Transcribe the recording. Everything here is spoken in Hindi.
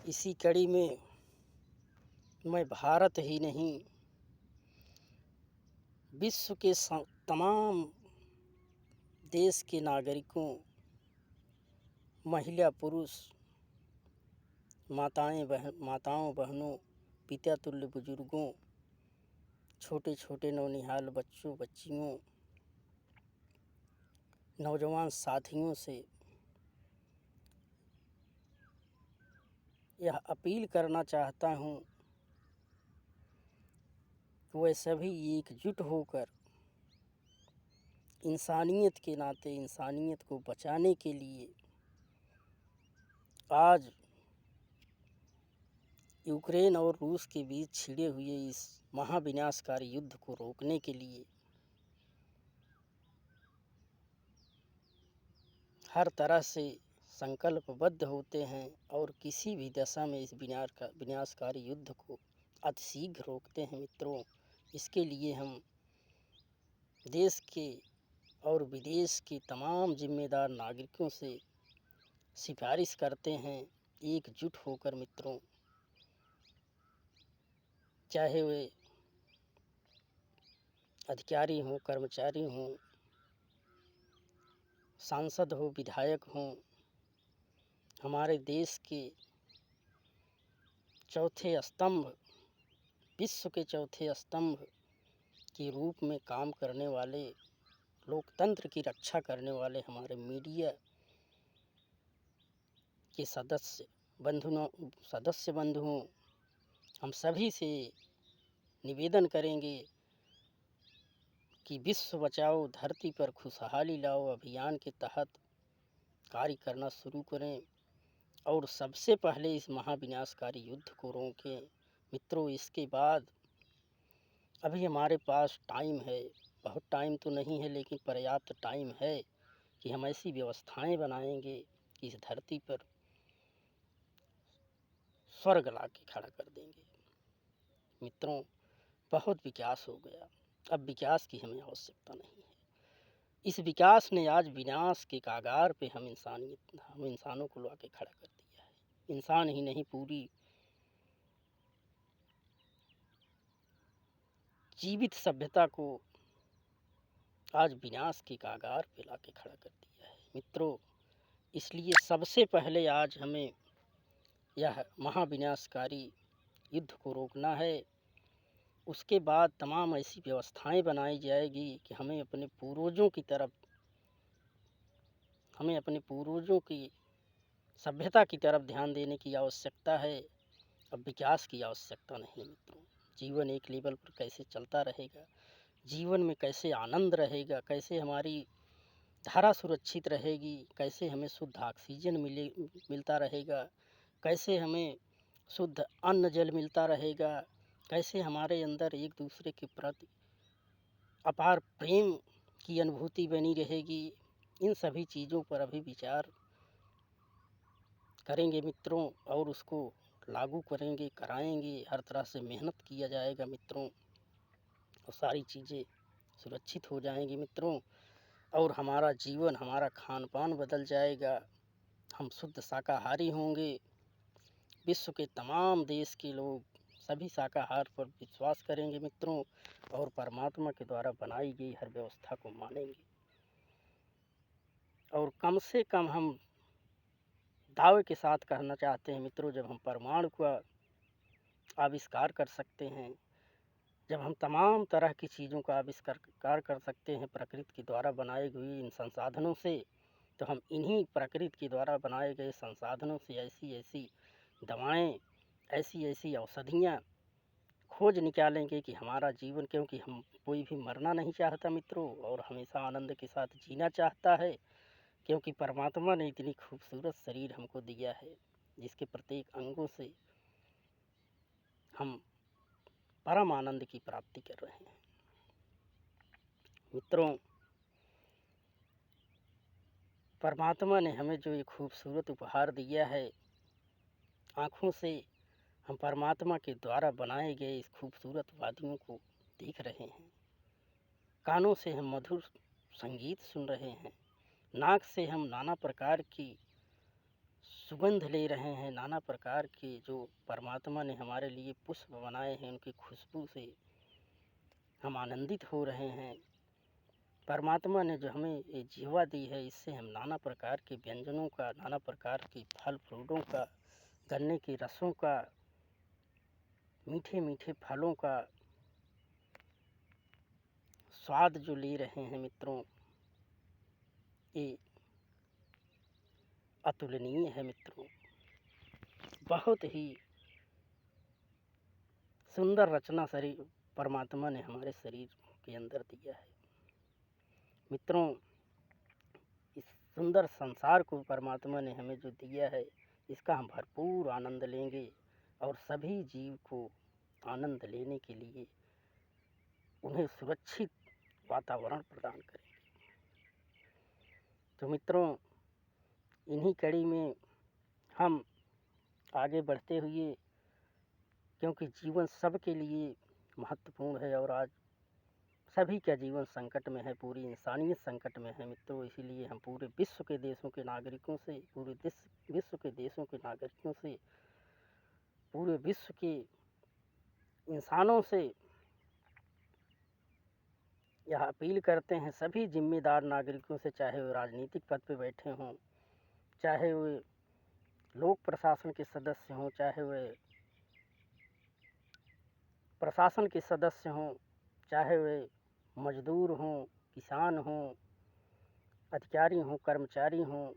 इसी कड़ी में मैं भारत ही नहीं, विश्व के तमाम देश के नागरिकों, महिला पुरुष, माताओं बहनों, पिता तुल्य बुजुर्गों, छोटे छोटे नौनिहाल बच्चों बच्चियों, नौजवान साथियों से यह अपील करना चाहता हूँ कि वह सभी एकजुट होकर इंसानियत के नाते इंसानियत को बचाने के लिए आज यूक्रेन और रूस के बीच छिड़े हुए इस महाविनाशकारी युद्ध को रोकने के लिए हर तरह से संकल्पबद्ध होते हैं और किसी भी दशा में इस विनाशकारी युद्ध को अतिशीघ्र रोकते हैं। मित्रों, इसके लिए हम देश के और विदेश के तमाम जिम्मेदार नागरिकों से सिफारिश करते हैं, एकजुट होकर मित्रों, चाहे वे अधिकारी हों, कर्मचारी हों, सांसद हो, विधायक हों, हमारे देश के चौथे स्तंभ, विश्व के चौथे स्तंभ के रूप में काम करने वाले, लोकतंत्र की रक्षा करने वाले हमारे मीडिया के सदस्य बंधुओं, हम सभी से निवेदन करेंगे कि विश्व बचाओ धरती पर खुशहाली लाओ अभियान के तहत कार्य करना शुरू करें और सबसे पहले इस महाविनाशकारी युद्ध को रोकें। मित्रों, इसके बाद अभी हमारे पास टाइम है, बहुत टाइम तो नहीं है लेकिन पर्याप्त टाइम है कि हम ऐसी व्यवस्थाएं बनाएंगे कि इस धरती पर स्वर्ग ला के खड़ा कर देंगे। मित्रों, बहुत विकास हो गया, अब विकास की हमें आवश्यकता नहीं है। इस विकास ने आज विनाश के कागार पे हम इंसानों को ला के खड़ा कर दिया है। इंसान ही नहीं, पूरी जीवित सभ्यता को आज विनाश के कागार पे ला के खड़ा कर दिया है। मित्रों, इसलिए सबसे पहले आज हमें यह महाविनाशकारी युद्ध को रोकना है। उसके बाद तमाम ऐसी व्यवस्थाएं बनाई जाएगी कि हमें अपने पूर्वजों की सभ्यता की तरफ ध्यान देने की आवश्यकता है। अब विकास की आवश्यकता नहीं है। मित्रों, जीवन एक लेवल पर कैसे चलता रहेगा, जीवन में कैसे आनंद रहेगा, कैसे हमारी धारा सुरक्षित रहेगी, कैसे हमें शुद्ध ऑक्सीजन मिलता रहेगा, कैसे हमें शुद्ध अन्न जल मिलता रहेगा, कैसे हमारे अंदर एक दूसरे के प्रति अपार प्रेम की अनुभूति बनी रहेगी, इन सभी चीज़ों पर अभी विचार करेंगे मित्रों और उसको लागू करेंगे, कराएंगे। हर तरह से मेहनत किया जाएगा मित्रों और सारी चीज़ें सुरक्षित हो जाएंगी मित्रों और हमारा जीवन, हमारा खान पान बदल जाएगा। हम शुद्ध शाकाहारी होंगे। विश्व के तमाम देश के लोग सभी शाकाहार पर विश्वास करेंगे मित्रों और परमात्मा के द्वारा बनाई गई हर व्यवस्था को मानेंगे। और कम से कम हम दावे के साथ कहना चाहते हैं मित्रों, जब हम परमाणु का आविष्कार कर सकते हैं, जब हम तमाम तरह की चीज़ों का आविष्कार कर सकते हैं प्रकृति के द्वारा बनाए हुए इन संसाधनों से, तो हम इन्हीं प्रकृति के द्वारा बनाए गए संसाधनों से ऐसी ऐसी दवाएं, ऐसी ऐसी औषधियाँ खोज निकालेंगे कि हमारा जीवन, क्योंकि हम कोई भी मरना नहीं चाहता मित्रों और हमेशा आनंद के साथ जीना चाहता है, क्योंकि परमात्मा ने इतनी खूबसूरत शरीर हमको दिया है जिसके प्रत्येक अंगों से हम परम आनंद की प्राप्ति कर रहे हैं। मित्रों, परमात्मा ने हमें जो ये खूबसूरत उपहार दिया है, आँखों से हम परमात्मा के द्वारा बनाए गए इस खूबसूरत वादियों को देख रहे हैं, कानों से हम मधुर संगीत सुन रहे हैं, नाक से हम नाना प्रकार की सुगंध ले रहे हैं, नाना प्रकार के जो परमात्मा ने हमारे लिए पुष्प बनाए हैं, उनकी खुशबू से हम आनंदित हो रहे हैं। परमात्मा ने जो हमें ये जीवा दी है, इससे हम नाना प्रकार के व्यंजनों का, नाना प्रकार के फल फ्रूटों का, गन्ने के रसों का, मीठे मीठे फलों का स्वाद जो ले रहे हैं मित्रों, ये अतुलनीय है मित्रों। बहुत ही सुंदर रचना शरीर परमात्मा ने हमारे शरीर के अंदर दिया है मित्रों। इस सुंदर संसार को परमात्मा ने हमें जो दिया है, इसका हम भरपूर आनंद लेंगे और सभी जीव को आनंद लेने के लिए उन्हें सुरक्षित वातावरण प्रदान करेंगे। तो मित्रों, इन्हीं कड़ी में हम आगे बढ़ते हुए, क्योंकि जीवन सबके लिए महत्वपूर्ण है और आज सभी का जीवन संकट में है, पूरी इंसानियत संकट में है मित्रों। इसीलिए हम पूरे विश्व के देशों के नागरिकों से, विश्व के देशों के नागरिकों से, पूरे विश्व के इंसानों से यह अपील करते हैं, सभी जिम्मेदार नागरिकों से, चाहे वो राजनीतिक पद पे बैठे हों, चाहे वे लोक प्रशासन के सदस्य हों, चाहे वे प्रशासन के सदस्य हों, चाहे वे मजदूर हों, किसान हों, अधिकारी हों, कर्मचारी हों,